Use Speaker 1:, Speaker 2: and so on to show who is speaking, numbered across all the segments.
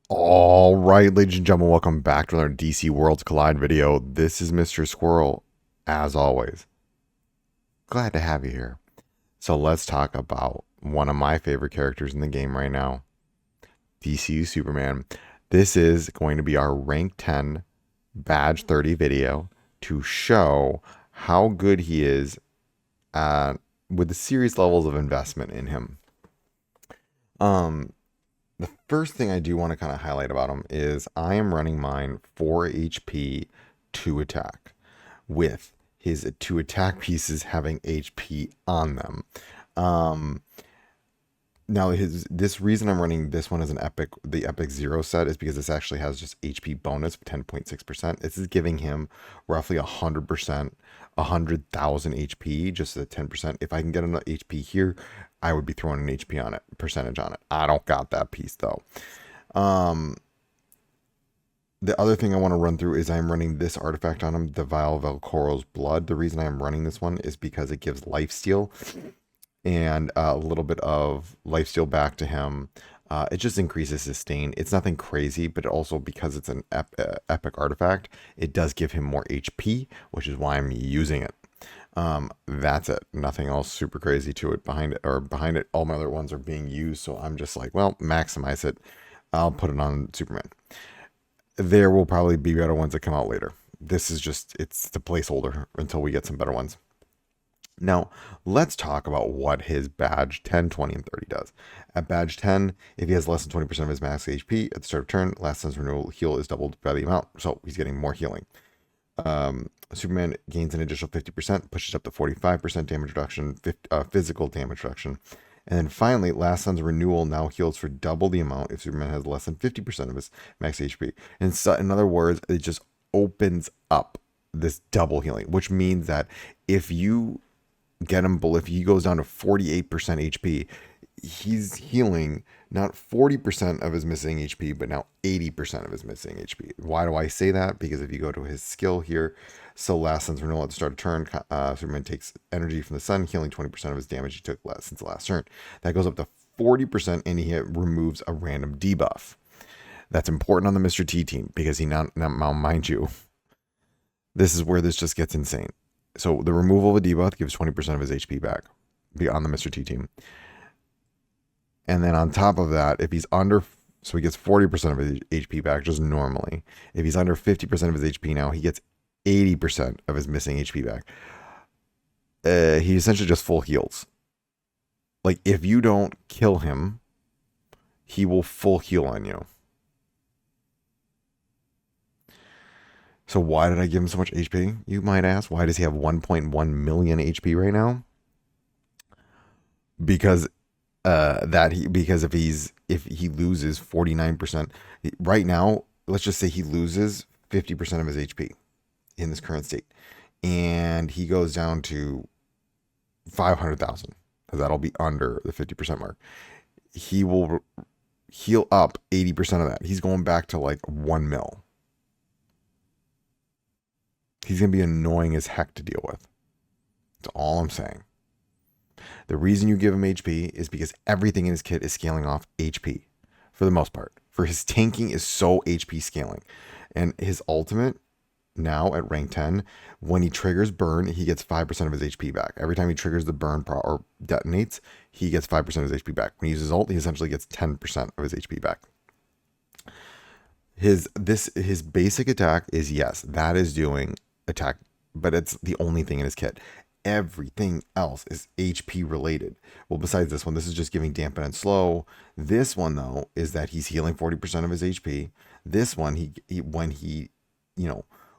Speaker 1: All right, ladies and gentlemen, welcome back to another DC Worlds Collide video. This is Mr. Squirrel, as always. Glad to have you here. So let's talk about one of my favorite characters in the game right now, DCU Superman. This is going to be our rank 10 badge 30 video to show how good he is with the serious levels of investment in him. Um, The first thing I do want to kind of highlight about him is I am running mine 4 HP to attack, with his 2 attack pieces having HP on them. Um, Now this reason I'm running this one as the epic 0 set is because this actually has just HP bonus of 10.6%. This is giving him roughly 100%, 100,000 HP, just at 10%. If I can get enough HP here, I would be throwing an HP on it, percentage on it. I don't got that piece though. Um, the other thing I want to run through is I'm running this artifact on him, the Vial of Velcoro's Blood. The reason I'm running this one is because it gives lifesteal and a little bit of lifesteal back to him. It just increases sustain. It's nothing crazy, but also because it's an epic artifact, it does give him more HP, which is why I'm using it. That's it. Nothing else super crazy to it behind it. All my other ones are being used, so I'm just like, well, maximize it. I'll put it on Superman. There will probably be better ones that come out later. This is just, it's the placeholder until we get some better ones. Now, let's talk about what his badge 10, 20, and 30 does. At badge 10, if he has less than 20% of his max HP at the start of turn, last sun's renewal heal is doubled by the amount, so he's getting more healing. Superman gains an additional 50%, pushes up to 45% damage reduction, physical damage reduction. And then finally, last sun's renewal now heals for double the amount if Superman has less than 50% of his max HP. And so, in other words, it just opens up this double healing, which means that if you get him, if he goes down to 48% HP, he's healing not 40% of his missing HP, but now 80% of his missing HP. Why do I say that? Because if you go to his skill here, so last sun's renewal at the start of turn, Superman takes energy from the sun, healing 20% of his damage he took since the last turn. That goes up to 40%, and he removes a random debuff. That's important on the Mr. T team because he now mind you, this is where this just gets insane. So the removal of a debuff gives 20% of his HP back on the Mr. T team. And then on top of that, if he's under, so he gets 40% of his HP back just normally. If he's under 50% of his HP now, he gets 80% of his missing HP back. He essentially just full heals. Like, if you don't kill him, he will full heal on you. So why did I give him so much HP? You might ask. Why does he have 1.1 million HP right now? Because because if he loses 49% right now, let's just say he loses 50% of his HP in this current state, and he goes down to 500,000, because that'll be under the 50% mark. He will heal up 80% of that. He's going back to like 1 mil. He's going to be annoying as heck to deal with. That's all I'm saying. The reason you give him HP is because everything in his kit is scaling off HP for the most part. For his tanking is so HP scaling. And his ultimate now at rank 10, when he triggers burn, he gets 5% of his HP back. Every time he triggers the burn or detonates, he gets 5% of his HP back. When he uses ult, he essentially gets 10% of his HP back. His basic attack is, yes, that is doing attack, but it's the only thing in his kit. Everything else is HP related. Well, besides this one, this is just giving dampen and slow. This one, though, is that he's healing 40% of his HP. This one, when he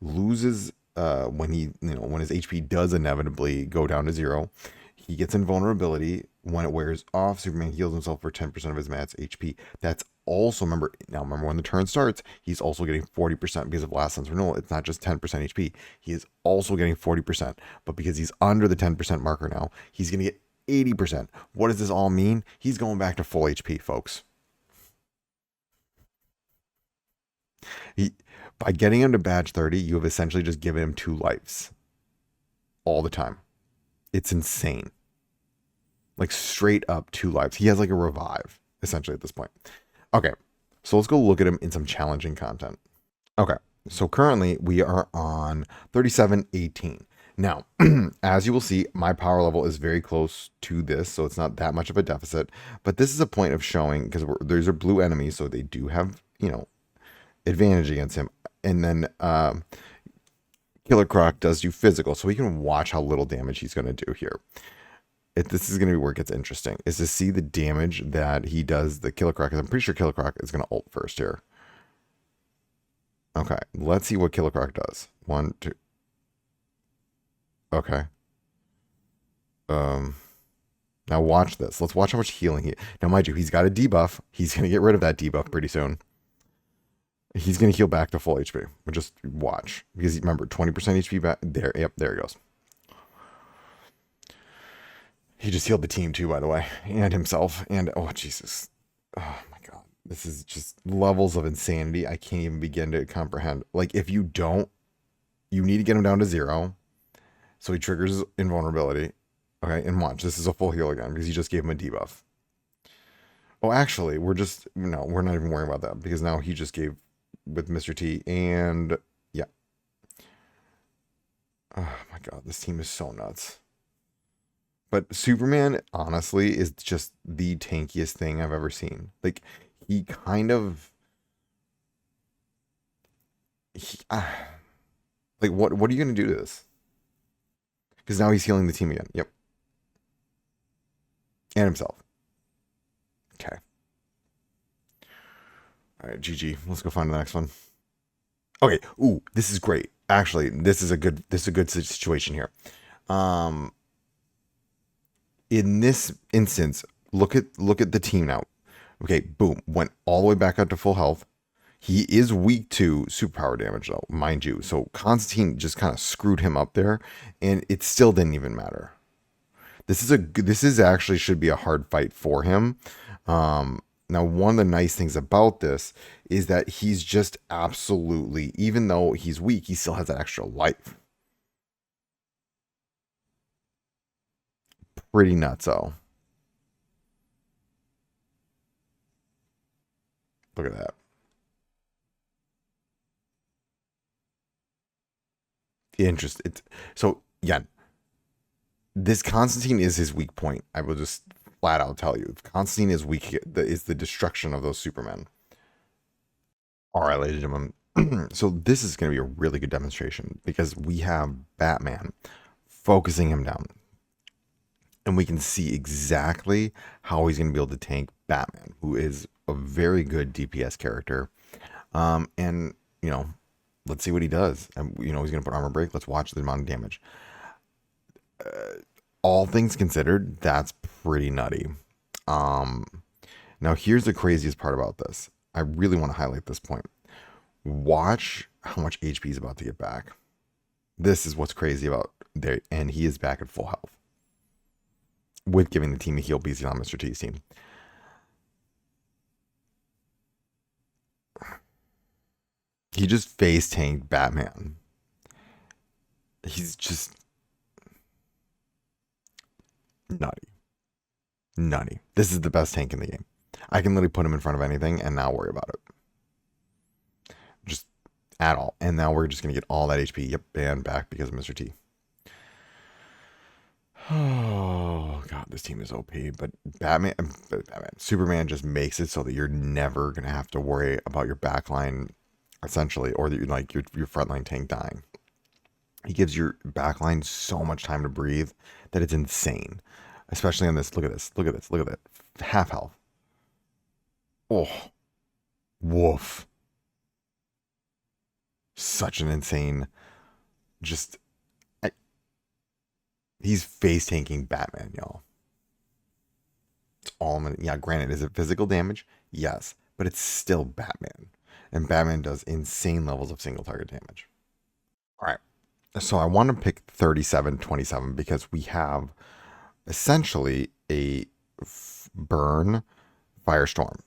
Speaker 1: loses, when his HP does inevitably go down to 0, he gets invulnerability. When it wears off, Superman heals himself for 10% of his max HP. That's also, remember when the turn starts, he's also getting 40% because of last sun's renewal. It's not just 10% HP. He is also getting 40%. But because he's under the 10% marker now, he's going to get 80%. What does this all mean? He's going back to full HP, folks. By getting him to badge 30, you have essentially just given him 2 lives all the time. It's insane. Like, straight up 2 lives. He has like a revive, essentially, at this point. Okay, So let's go look at him in some challenging content. Okay, so currently we are on 3718. Now, as you will see, my power level is very close to this, so it's not that much of a deficit. But this is a point of showing, because these are blue enemies, so they do have, advantage against him. And then Killer Croc does do physical, so we can watch how little damage he's going to do here. This is going to be where it gets interesting, is to see the damage that he does the Killer Croc, because I'm pretty sure Killer Croc is going to ult first here. Okay, let's see what Killer Croc does. 1, 2. Okay. Now watch this. Let's watch how much healing he. Now, mind you, he's got a debuff. He's gonna get rid of that debuff pretty soon. He's gonna heal back to full HP. But just watch, because remember, 20% HP back there. Yep, there he goes. He just healed the team too, by the way, and himself. And oh Jesus, oh my God, this is just levels of insanity I can't even begin to comprehend. Like, if you don't, you need to get him down to 0. So he triggers invulnerability. Okay, and watch. This is a full heal again because he just gave him a debuff. Oh, actually, we're not even worrying about that because now he just gave with Mr. T and yeah. Oh my God, this team is so nuts. But Superman, honestly, is just the tankiest thing I've ever seen. Like, he kind of... like, what are you going to do to this? Because now he's healing the team again. Yep. And himself. Okay. All right, GG. Let's go find the next one. Okay. Ooh, this is great. Actually, this is a good situation here. In this instance, look at the team now. Okay, boom. Went all the way back up to full health. He is weak to superpower damage, though, mind you. So Constantine just kind of screwed him up there, and it still didn't even matter. This is actually should be a hard fight for him. Now, one of the nice things about this is that he's just absolutely, even though he's weak, he still has that extra life. Pretty nuts, though. Look at that. So yeah, this Constantine is his weak point. I will just flat out tell you, Constantine is weak. Is the destruction of those Supermen. All right, ladies and gentlemen. So this is going to be a really good demonstration because we have Batman focusing him down, and we can see exactly how he's going to be able to tank Batman, who is a very good DPS character. And let's see what he does. And he's going to put armor break. Let's watch the amount of damage. All things considered, that's pretty nutty. Now here's the craziest part about this. I really want to highlight this point. Watch how much HP he's about to get back. This is what's crazy about there, and he is back at full health with giving the team a heal BC on Mr. T's team. He just face tanked Batman. He's just nutty. This is the best tank in the game. I can literally put him in front of anything and not worry about it. Just at all. And now we're just going to get all that HP. Yep, and back because of Mr. T. Oh, God, this team is OP. But Superman just makes it so that you're never going to have to worry about your backline, essentially, or that your frontline tank dying. He gives your backline so much time to breathe that it's insane. Especially on this. Look at this. Look at this. Look at that. Half health. Oh. Woof. Such an insane. He's face tanking Batman, y'all. It's all yeah, granted, is it physical damage? Yes. But it's still Batman. And Batman does insane levels of single target damage. All right. So I want to pick 3727 because we have essentially a burn Firestorm,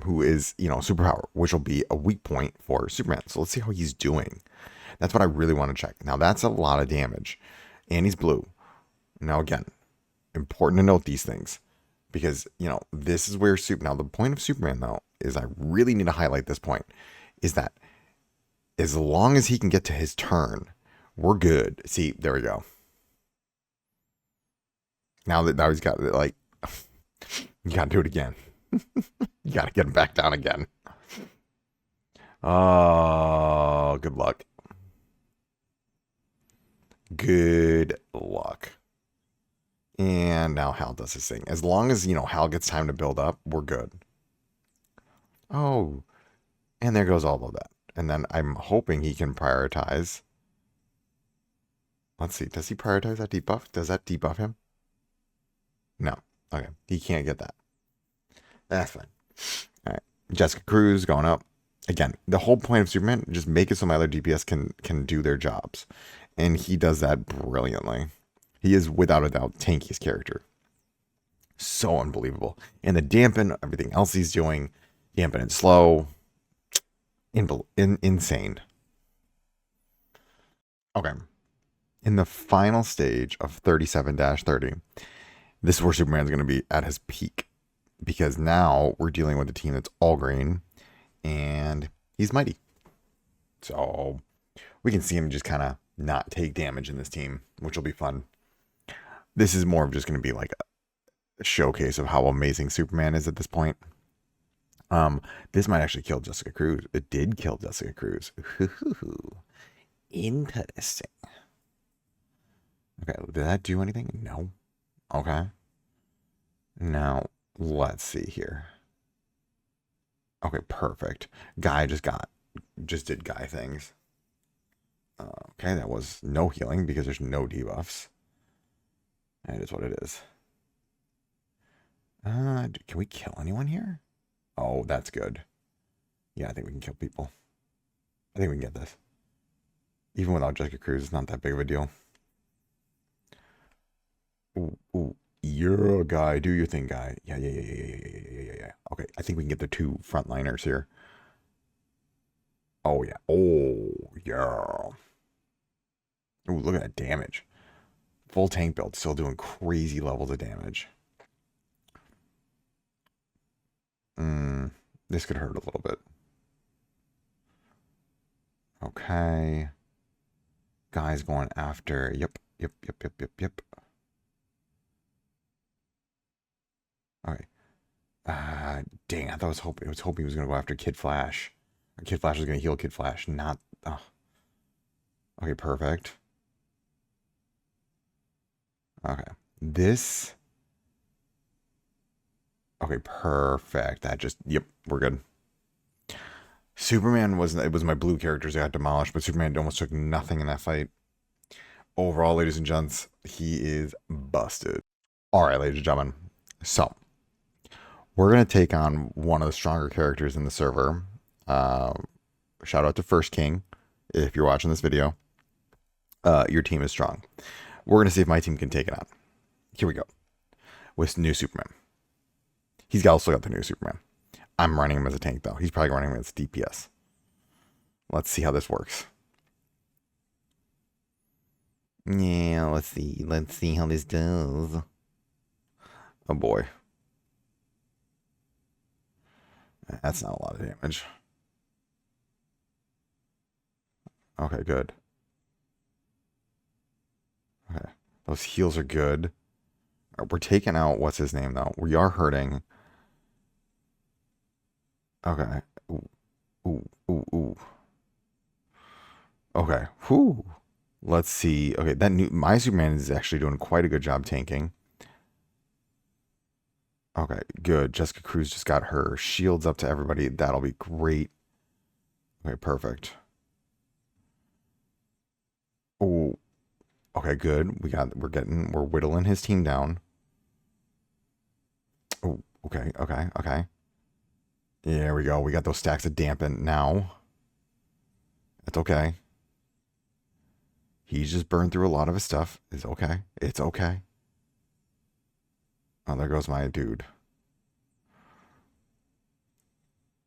Speaker 1: who is, superpower, which will be a weak point for Superman. So let's see how he's doing. That's what I really want to check. Now, that's a lot of damage. And he's blue. Now, again, important to note these things. Because, this is where now the point of Superman, though, is I really need to highlight this point, is that as long as he can get to his turn, we're good. See, there we go. Now he's got, like, you gotta do it again. You gotta get him back down again. Oh, good luck. Good luck. And now Hal does his thing. As long as, Hal gets time to build up, we're good. Oh, and there goes all of that. And then I'm hoping he can prioritize. Let's see. Does he prioritize that debuff? Does that debuff him? No. Okay. He can't get that. That's fine. All right. Jessica Cruz going up. Again, the whole point of Superman, just make it so my other DPS can do their jobs. And he does that brilliantly. He is, without a doubt, tankiest character. So unbelievable. And the dampen, everything else he's doing, dampen and slow, insane. Okay. In the final stage of 37-30, this is where Superman's going to be at his peak. Because now we're dealing with a team that's all green, and he's mighty. So we can see him just kind of not take damage in this team, which will be fun. This is more of just going to be like a showcase of how amazing Superman is at this point. This might actually kill Jessica Cruz. It did kill Jessica Cruz. Interesting. Okay, did that do anything? No. Okay. Now, let's see here. Okay, perfect. Guy just did guy things. Okay, that was no healing because there's no debuffs. That is what it is. Can we kill anyone here? Oh, that's good. Yeah, I think we can kill people. I think we can get this. Even without Jessica Cruz, it's not that big of a deal. Ooh, you're a guy. Do your thing, guy. Yeah. Okay, I think we can get the two frontliners here. Oh, yeah. Oh, yeah. Ooh, look at that damage. Full tank build, still doing crazy levels of damage. This could hurt a little bit. Okay. Guy's going after. Yep. Okay. Dang, I was hoping he was gonna go after Kid Flash. Or Kid Flash was gonna heal Kid Flash, not. Oh. Okay, perfect. Okay. This. Okay, perfect. That just. Yep, we're good. Superman it was my blue characters that got demolished, but Superman almost took nothing in that fight. Overall, ladies and gents, he is busted. All right, ladies and gentlemen. So, we're going to take on one of the stronger characters in the server. Shout out to First King. If you're watching this video, your team is strong. We're going to see if my team can take it on. Here we go. With new Superman. He's also got the new Superman. I'm running him as a tank, though. He's probably running him as DPS. Let's see how this works. Yeah, let's see. Let's see how this does. Oh, boy. That's not a lot of damage. Okay, good. Okay. Those heals are good. We're taking out, what's his name, though? We are hurting. Okay. Ooh. Okay. Whew. Let's see. Okay, my Superman is actually doing quite a good job tanking. Okay, good. Jessica Cruz just got her shields up to everybody. That'll be great. Okay, perfect. Oh, okay, good. We're whittling his team down. Oh, okay. There we go. We got those stacks of dampen now. It's okay. He's just burned through a lot of his stuff. It's okay. It's okay. Oh, there goes my dude.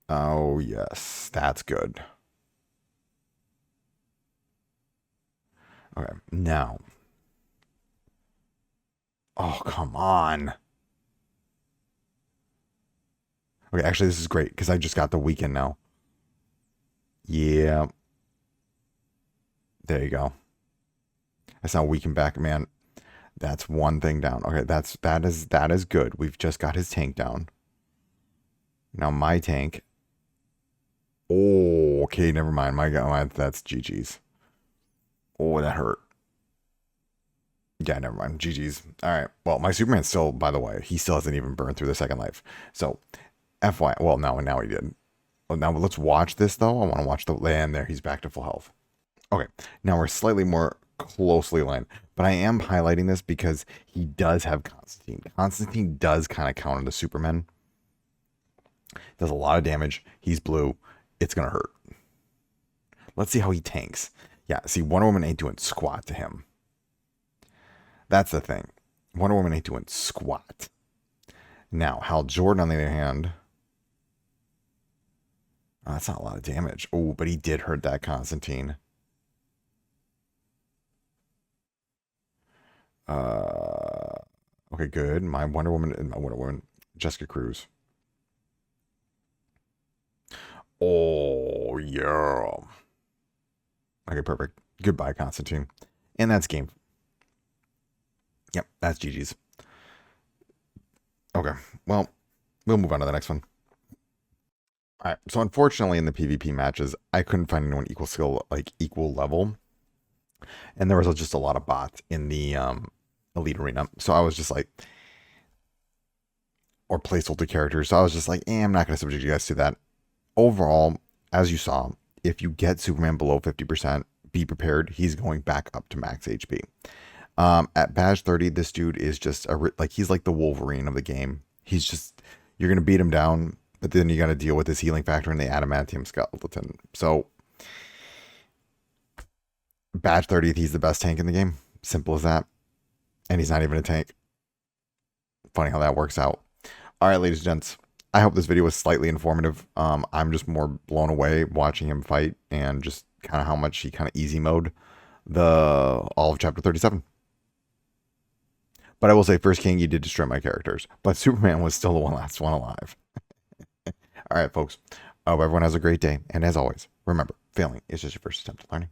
Speaker 1: Oh, yes. That's good. Okay, now. Oh, come on. Okay, actually, this is great because I just got the weekend now. Yeah, there you go. That's not weekend back, man. That's one thing down. Okay, that is good. We've just got his tank down. Now my tank. Oh, okay, never mind. That's GG's. Oh, that hurt. Yeah, never mind. GG's. All right. Well, my Superman still, by the way, he still hasn't even burned through the second life. So, FY. Well, now he did. Well, now let's watch this though. I want to watch the land there. He's back to full health. Okay. Now we're slightly more closely aligned, but I am highlighting this because he does have Constantine. Constantine does kind of count into Superman. Does a lot of damage. He's blue. It's gonna hurt. Let's see how he tanks. Yeah. See, Wonder Woman ain't doing squat to him. That's the thing. Wonder Woman ain't doing squat. Now, Hal Jordan, on the other hand, that's not a lot of damage. Oh, but he did hurt that Constantine. Okay, good. My Wonder Woman, Jessica Cruz. Oh, yeah. Okay, perfect. Goodbye, Constantine. And that's game. Yep, that's GG's. Okay, well, we'll move on to the next one. All right. So unfortunately, in the PvP matches, I couldn't find anyone equal skill, like equal level, and there was just a lot of bots in the elite arena. So I was just like, or placeholder characters. So I was just like, I'm not going to subject you guys to that. Overall, as you saw, if you get Superman below 50%, be prepared. He's going back up to max HP. At badge 30, this dude is just he's like the Wolverine of the game. He's just, you're going to beat him down, but then you got to deal with his healing factor and the adamantium skeleton. So badge 30th, he's the best tank in the game. Simple as that. And he's not even a tank. Funny how that works out. All right, ladies and gents. I hope this video was slightly informative. I'm just more blown away watching him fight and just kind of how much he kind of easy mode all of chapter 37. But I will say, First King, you did destroy my characters. But Superman was still the last one alive. All right, folks. I hope everyone has a great day. And as always, remember, failing is just your first attempt at learning.